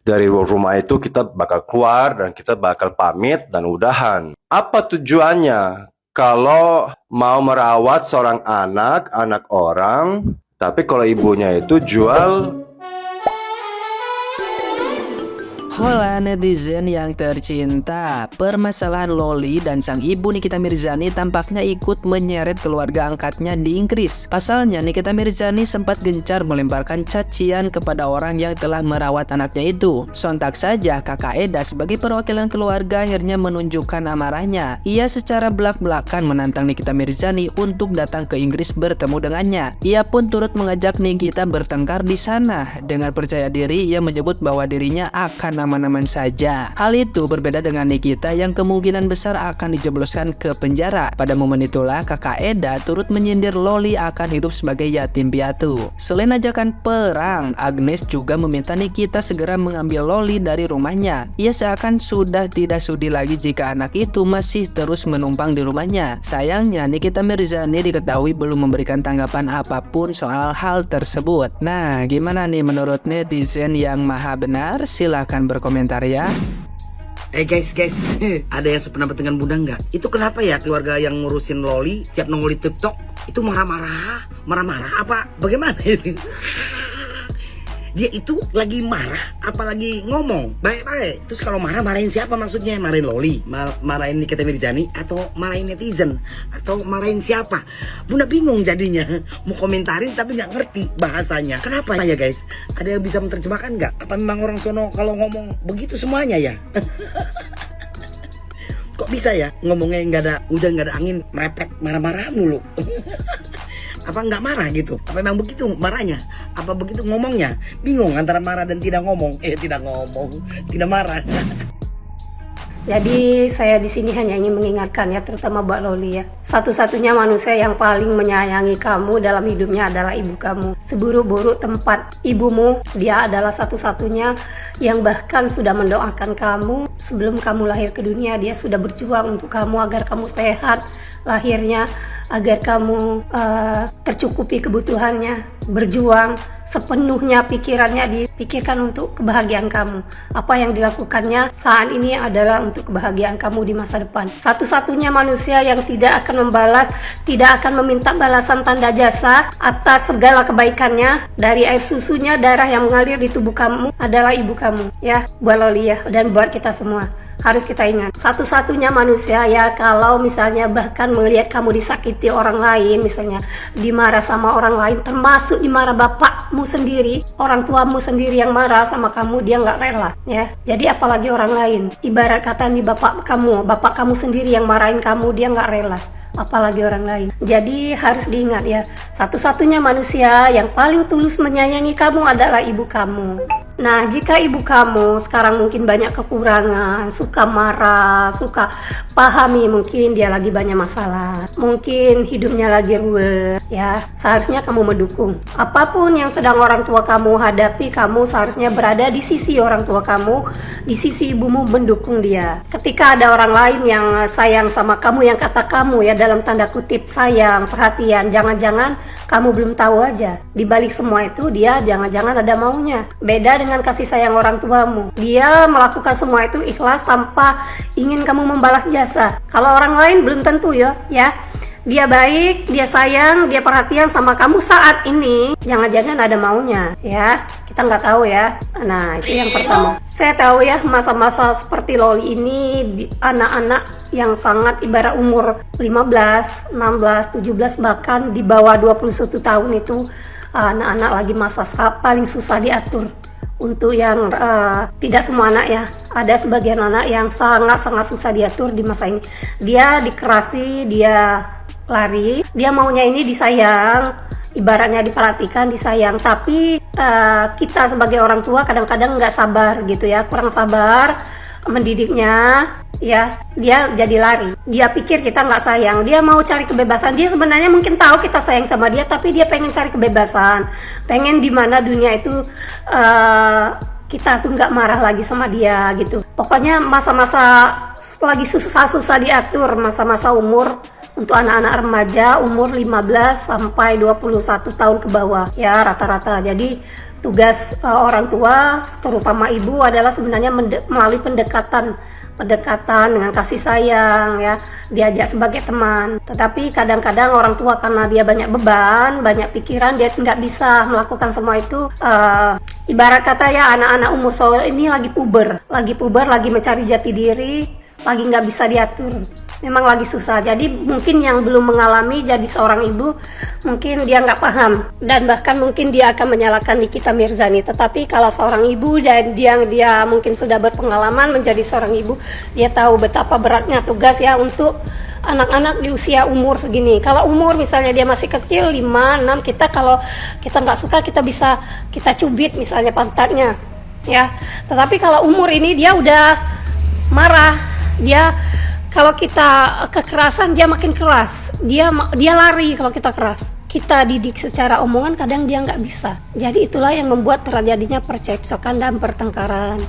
Dari rumah itu kita bakal keluar dan kita bakal pamit dan udahan. Apa tujuannya? Kalau mau merawat seorang anak orang, tapi kalau ibunya itu jual. Hola netizen yang tercinta, permasalahan Loli dan sang ibu Nikita Mirzani tampaknya ikut menyeret keluarga angkatnya di Inggris. Pasalnya Nikita Mirzani sempat gencar melemparkan cacian kepada orang yang telah merawat anaknya itu. Sontak saja kakak Eda sebagai perwakilan keluarga akhirnya menunjukkan amarahnya. Ia secara belak-belakan menantang Nikita Mirzani untuk datang ke Inggris bertemu dengannya. Ia pun turut mengajak Nikita bertengkar di sana. Dengan percaya diri, ia menyebut bahwa dirinya akan aman-aman saja. Hal itu berbeda dengan Nikita yang kemungkinan besar akan dijebloskan ke penjara. Pada momen itulah kakak Eda turut menyindir Loli akan hidup sebagai yatim piatu. Selain ajakan perang, Agnes juga meminta Nikita segera mengambil Loli dari rumahnya. Ia seakan sudah tidak sudi lagi jika anak itu masih terus menumpang di rumahnya. Sayangnya Nikita Mirzani diketahui belum memberikan tanggapan apapun soal hal tersebut. Nah, gimana nih menurut netizen yang maha benar? Silahkan berkomentar ya. Guys, ada yang sependapat dengan Bunda nggak? Itu kenapa ya keluarga yang ngurusin Loli tiap nongol di TikTok itu marah-marah apa? Bagaimana ini? Dia itu lagi marah apa lagi ngomong? Baik-baik. Terus kalau marah, marahin siapa maksudnya? Marahin Loli? Marahin Nikita Mirzani? Atau marahin netizen? Atau marahin siapa? Bunda bingung jadinya. Mau komentarin tapi nggak ngerti bahasanya. Kenapa ya guys? Ada yang bisa menerjemahkan nggak? Apa memang orang sono kalau ngomong begitu semuanya ya? Kok bisa ya ngomongnya nggak ada hujan, nggak ada angin, merepet, marah-marah mulu? Apa nggak marah gitu? Apa memang begitu marahnya? Apa begitu ngomongnya? Bingung antara marah dan tidak ngomong. Tidak marah. Jadi saya di sini hanya ingin mengingatkan ya, terutama buat Loli ya. Satu-satunya manusia yang paling menyayangi kamu dalam hidupnya adalah ibu kamu. Seburuk-buruk tempat ibumu, dia adalah satu-satunya yang bahkan sudah mendoakan kamu sebelum kamu lahir ke dunia. Dia sudah berjuang untuk kamu agar kamu sehat lahirnya, agar kamu tercukupi kebutuhannya, berjuang sepenuhnya pikirannya dipikirkan untuk kebahagiaan kamu. Apa yang dilakukannya saat ini adalah untuk kebahagiaan kamu di masa depan. Satu-satunya manusia yang tidak akan membalas, tidak akan meminta balasan tanda jasa atas segala kebaikannya dari air susunya, darah yang mengalir di tubuh kamu adalah ibu kamu ya, buat Loli ya, dan buat kita semua. Harus kita ingat, satu-satunya manusia ya, kalau misalnya bahkan melihat kamu disakiti orang lain, misalnya dimarah sama orang lain, termasuk dimarah bapakmu sendiri, orang tuamu sendiri yang marah sama kamu, dia nggak rela ya. Jadi apalagi orang lain, ibarat kata nih bapak kamu sendiri yang marahin kamu, dia nggak rela, apalagi orang lain. Jadi harus diingat ya, satu-satunya manusia yang paling tulus menyayangi kamu adalah ibu kamu. Nah, jika ibu kamu sekarang mungkin banyak kekurangan, suka marah, suka pahami mungkin dia lagi banyak masalah, mungkin hidupnya lagi ruwet ya, seharusnya kamu mendukung. Apapun yang sedang orang tua kamu hadapi, kamu seharusnya berada di sisi orang tua kamu, di sisi ibumu, mendukung dia. Ketika ada orang lain yang sayang sama kamu, yang kata kamu ya dalam tanda kutip sayang, perhatian, jangan-jangan kamu belum tahu aja, di balik semua itu dia jangan-jangan ada maunya. Beda dengan kasih sayang orang tuamu, dia melakukan semua itu ikhlas tanpa ingin kamu membalas jasa. Kalau orang lain belum tentu ya. Dia baik, dia sayang, dia perhatian sama kamu saat ini, jangan-jangan ada maunya ya, kita nggak tahu ya. Nah, itu yang pertama. Saya tahu ya, masa-masa seperti Loli ini anak-anak yang sangat ibarat umur 15, 16, 17, bahkan di bawah 21 tahun itu anak-anak lagi masa paling susah diatur. Untuk yang tidak semua anak ya, ada sebagian anak yang sangat-sangat susah diatur di masa ini. Dia dikerasi, dia lari, dia maunya ini disayang, ibaratnya diperhatikan, disayang, tapi kita sebagai orang tua kadang-kadang nggak sabar gitu ya, kurang sabar mendidiknya ya, dia jadi lari, dia pikir kita nggak sayang, dia mau cari kebebasan. Dia sebenarnya mungkin tahu kita sayang sama dia, tapi dia pengen cari kebebasan, pengen di mana dunia itu kita tuh nggak marah lagi sama dia gitu. Pokoknya masa-masa lagi susah-susah diatur, masa-masa umur untuk anak-anak remaja umur 15 sampai 21 tahun ke bawah ya rata-rata. Jadi tugas orang tua, terutama ibu, adalah sebenarnya melalui pendekatan dengan kasih sayang, ya, diajak sebagai teman. Tetapi kadang-kadang orang tua karena dia banyak beban, banyak pikiran, dia nggak bisa melakukan semua itu. Ibarat kata ya, anak-anak umur soal ini lagi puber, lagi mencari jati diri, lagi nggak bisa diatur. Memang lagi susah. Jadi mungkin yang belum mengalami jadi seorang ibu, mungkin dia nggak paham, dan bahkan mungkin dia akan menyalahkan Nikita Mirzani. Tetapi kalau seorang ibu dan dia mungkin sudah berpengalaman menjadi seorang ibu, dia tahu betapa beratnya tugas ya untuk anak-anak di usia umur segini. Kalau umur misalnya dia masih kecil 5, 6, kalau kita nggak suka, kita bisa kita cubit misalnya pantatnya, ya. Tetapi kalau umur ini dia udah marah, kalau kita kekerasan dia makin keras, dia lari kalau kita keras. Kita didik secara omongan, kadang dia nggak bisa. Jadi itulah yang membuat terjadinya percekcokan dan pertengkaran.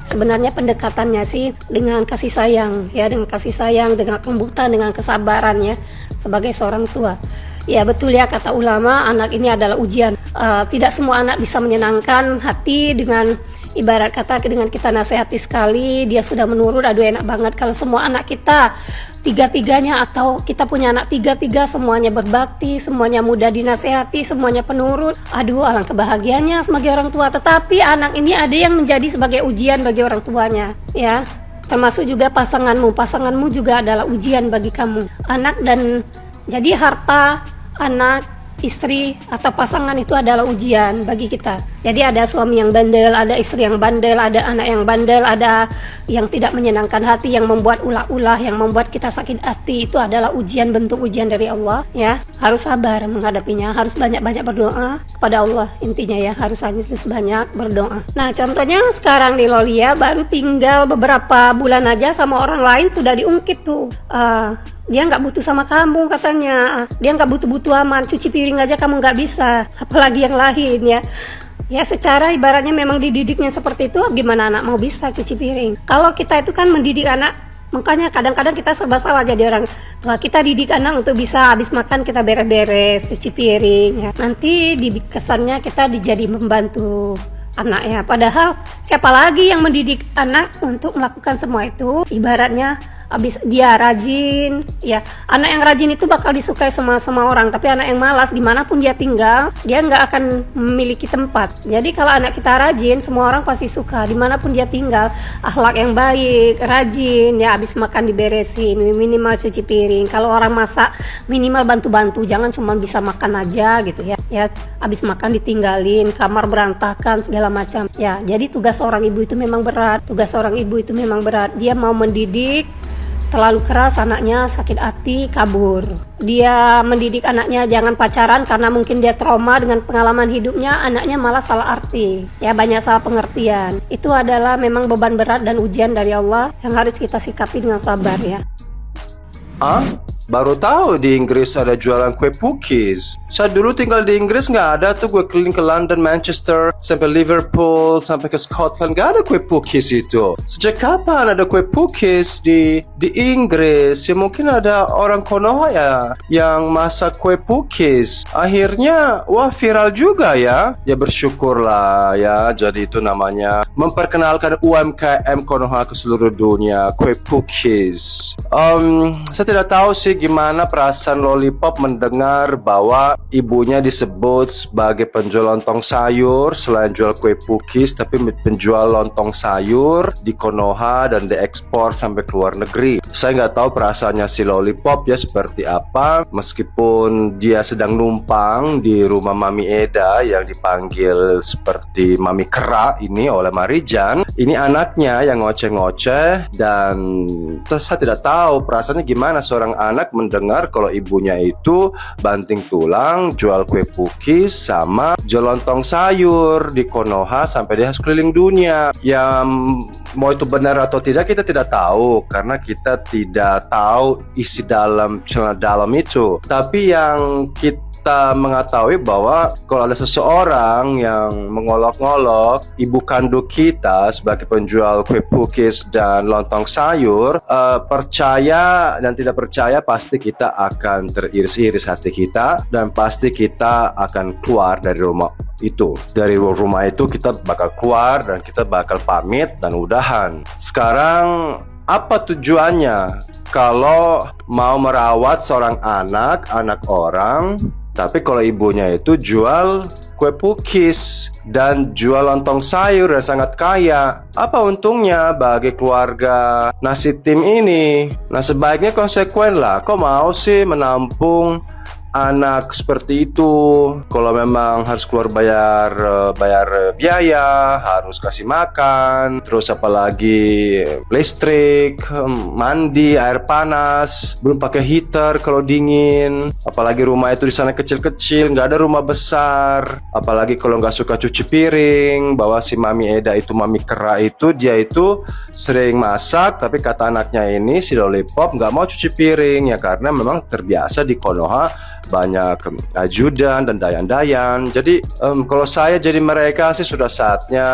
Sebenarnya pendekatannya sih dengan kasih sayang, ya, dengan kasih sayang, dengan kelembutan, dengan kesabaran, ya, sebagai seorang tua. Ya betul ya, kata ulama, anak ini adalah ujian. Tidak semua anak bisa menyenangkan hati dengan, ibarat kata, dengan kita nasihati sekali dia sudah menurut. Aduh, enak banget kalau semua anak kita tiga-tiganya, atau kita punya anak tiga-tiga semuanya berbakti, semuanya mudah dinasihati, semuanya penurut. Aduh, alangkah kebahagiaannya sebagai orang tua. Tetapi anak ini ada yang menjadi sebagai ujian bagi orang tuanya, ya. Termasuk juga pasanganmu juga adalah ujian bagi kamu. Anak, dan jadi harta, anak, istri atau pasangan itu adalah ujian bagi kita. Jadi ada suami yang bandel, ada istri yang bandel, ada anak yang bandel, ada yang tidak menyenangkan hati, yang membuat ulah-ulah, yang membuat kita sakit hati. Itu adalah ujian, bentuk ujian dari Allah, ya. Harus sabar menghadapinya, harus banyak-banyak berdoa kepada Allah. Intinya ya, harus banyak berdoa. Nah, contohnya sekarang di Lolia baru tinggal beberapa bulan aja sama orang lain sudah diungkit tuh. Dia nggak butuh sama kamu katanya, dia nggak butuh aman, cuci piring aja kamu nggak bisa, apalagi yang lain, ya. Ya secara ibaratnya memang dididiknya seperti itu, gimana anak mau bisa cuci piring? Kalau kita itu kan mendidik anak, makanya kadang-kadang kita serba salah jadi orang tua. Kita didik anak untuk bisa habis makan kita beres-beres, cuci piring, ya. Nanti kesannya kita jadi membantu anak, ya. Padahal siapa lagi yang mendidik anak untuk melakukan semua itu? Ibaratnya habis dia rajin, ya, anak yang rajin itu bakal disukai sama orang. Tapi anak yang malas, dimanapun dia tinggal, dia nggak akan memiliki tempat. Jadi kalau anak kita rajin, semua orang pasti suka dimanapun dia tinggal. Akhlak yang baik, rajin, ya, habis makan diberesin, minimal cuci piring. Kalau orang masak, minimal bantu-bantu, jangan cuma bisa makan aja gitu, ya. Ya, habis makan ditinggalin, kamar berantakan segala macam. Ya, jadi tugas seorang ibu itu memang berat. Dia mau mendidik, terlalu keras anaknya sakit hati, kabur. Dia mendidik anaknya jangan pacaran karena mungkin dia trauma dengan pengalaman hidupnya, anaknya malah salah arti, ya, banyak salah pengertian. Itu adalah memang beban berat dan ujian dari Allah yang harus kita sikapi dengan sabar, ya. Baru tahu di Inggris ada jualan kue cookies. Saya dulu tinggal di Inggris nggak ada tuh, gue keliling ke London, Manchester, sampai Liverpool, sampai ke Scotland, nggak ada kue cookies itu. Sejak kapan ada kue cookies di Inggris? Ya mungkin ada orang Konoha ya yang masak kue cookies. Akhirnya wah viral juga ya. Ya bersyukurlah ya. Jadi itu namanya memperkenalkan UMKM Konoha ke seluruh dunia, kue cookies. Saya tidak tahu sih gimana perasaan Lollipop mendengar bahwa ibunya disebut sebagai penjual lontong sayur. Selain jual kue cookies, tapi penjual lontong sayur di Konoha dan diekspor sampai ke luar negeri. Saya nggak tahu perasaannya si Lollipop ya seperti apa, meskipun dia sedang numpang di rumah Mami Eda yang dipanggil seperti Mami Kera ini oleh Marijan. Ini anaknya yang ngoceh-ngoceh, dan saya tidak tahu perasaannya gimana seorang anak mendengar kalau ibunya itu banting tulang jual kue cookies sama jual lontong sayur di Konoha sampai dia harus keliling dunia. Ya mau itu benar atau tidak kita tidak tahu karena kita tidak tahu isi dalam celana dalam itu. Tapi yang kita mengetahui bahwa kalau ada seseorang yang mengolok-ngolok ibu kandung kita sebagai penjual kue cookies dan lontong sayur, percaya dan tidak percaya pasti kita akan teriris-iris hati kita, dan pasti kita akan keluar dari rumah itu. Dari rumah itu kita bakal keluar dan kita bakal pamit dan udahan. Sekarang apa tujuannya kalau mau merawat seorang anak orang, tapi kalau ibunya itu jual kue pukis dan jual lontong sayur dan sangat kaya? Apa untungnya bagi keluarga nasi tim ini? Nah, sebaiknya konsekuen lah. Kok mau sih menampung anak seperti itu? Kalau memang harus keluar bayar biaya, harus kasih makan, terus apalagi listrik, mandi, air panas, belum pakai heater kalau dingin, apalagi rumah itu di sana kecil-kecil, nggak ada rumah besar, apalagi kalau nggak suka cuci piring. Bahwa si Mami Eda itu, Mami Kera itu, dia itu sering masak, tapi kata anaknya ini si Lollipop nggak mau cuci piring ya, karena memang terbiasa di Konoha banyak ajudan dan dayan-dayan. Jadi kalau saya jadi mereka sih sudah saatnya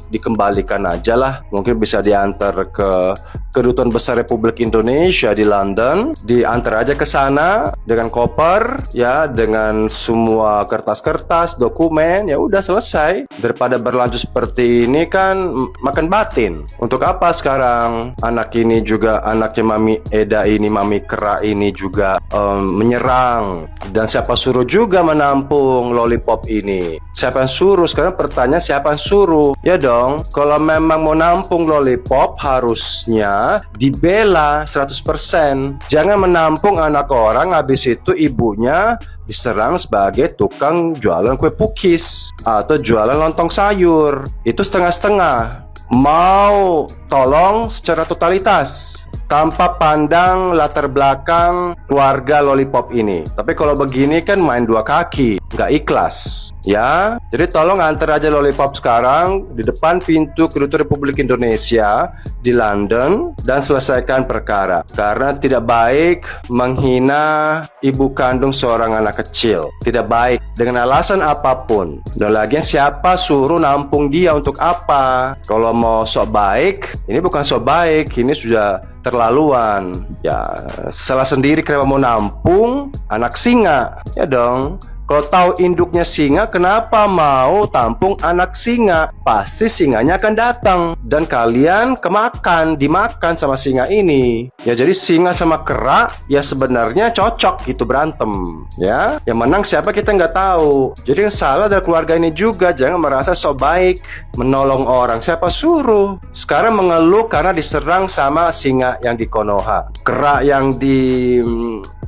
dikembalikan aja lah. Mungkin bisa diantar ke Kedutaan Besar Republik Indonesia di London, diantar aja ke sana dengan koper ya, dengan semua kertas-kertas, dokumen, ya udah selesai. Daripada berlanjut seperti ini kan makan batin. Untuk apa sekarang anak ini juga, anaknya Mami Eda ini, Mami Kera ini juga menyerang? Dan siapa suruh juga menampung Lollipop ini? Siapa yang suruh? Sekarang pertanyaan, siapa yang suruh? Ya dong, kalau memang mau nampung Lollipop harusnya dibela 100%. Jangan menampung anak orang habis itu ibunya diserang sebagai tukang jualan kue pukis atau jualan lontong sayur. Itu setengah-setengah. Mau tolong secara totalitas tanpa pandang latar belakang keluarga Lollipop ini. Tapi kalau begini kan main dua kaki, nggak ikhlas ya. Jadi tolong antar aja Lollipop sekarang di depan pintu Kedutaan Republik Indonesia di London dan selesaikan perkara. Karena tidak baik menghina ibu kandung seorang anak kecil. Tidak baik dengan alasan apapun. Dan lagian siapa suruh nampung dia, untuk apa? Kalau mau sok baik, ini bukan sok baik, ini sudah terlaluan. Ya, salah sendiri kenapa mau nampung anak singa. Ya dong. Kalau tahu induknya singa, kenapa mau tampung anak singa? Pasti singanya akan datang dan kalian dimakan sama singa ini. Ya jadi singa sama kera ya sebenarnya cocok gitu berantem. Ya, yang menang siapa kita nggak tahu. Jadi yang salah dari keluarga ini juga, jangan merasa so baik menolong orang. Siapa suruh? Sekarang mengeluh karena diserang sama singa yang di Konoha, kera yang di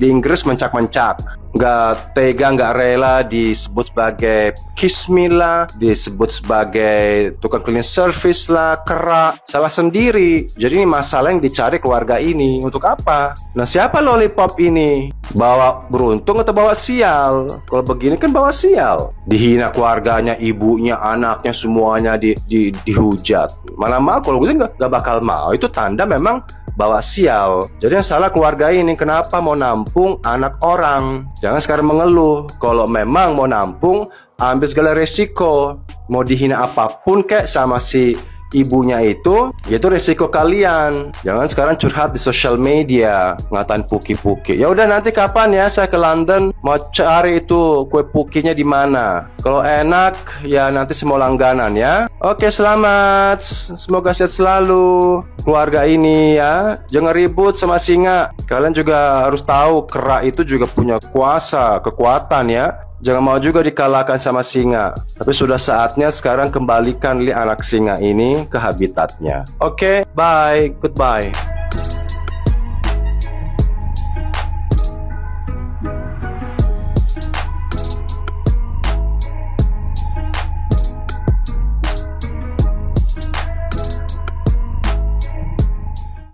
Inggris mencak-mencak. Nggak tega, nggak rela disebut sebagai kismin lah, disebut sebagai tukang cleaning service lah, kera. Salah sendiri. Jadi ini masalah yang dicari keluarga ini. Untuk apa? Nah, siapa Lollipop ini? Bawa beruntung atau bawa sial? Kalau begini kan bawa sial. Dihina keluarganya, ibunya, anaknya, semuanya dihujat. Mana mau? Kalau gue nggak bakal mau. Itu tanda memang bawa sial. Jadi yang salah keluarga ini, kenapa mau nampung anak orang? Jangan sekarang mengeluh. Kalau memang mau nampung, ambil segala resiko. Mau dihina apapun kayak sama si ibunya itu resiko kalian. Jangan sekarang curhat di sosial media ngatain puki-puki. Ya udah, nanti kapan ya saya ke London mau cari itu kue pukinya di mana. Kalau enak ya nanti semua langganan ya. Oke, selamat. Semoga sehat selalu keluarga ini ya. Jangan ribut sama singa. Kalian juga harus tahu kera itu juga punya kuasa, kekuatan ya. Jangan mau juga dikalahkan sama singa. Tapi sudah saatnya sekarang kembalikan anak singa ini ke habitatnya. Oke, bye, goodbye.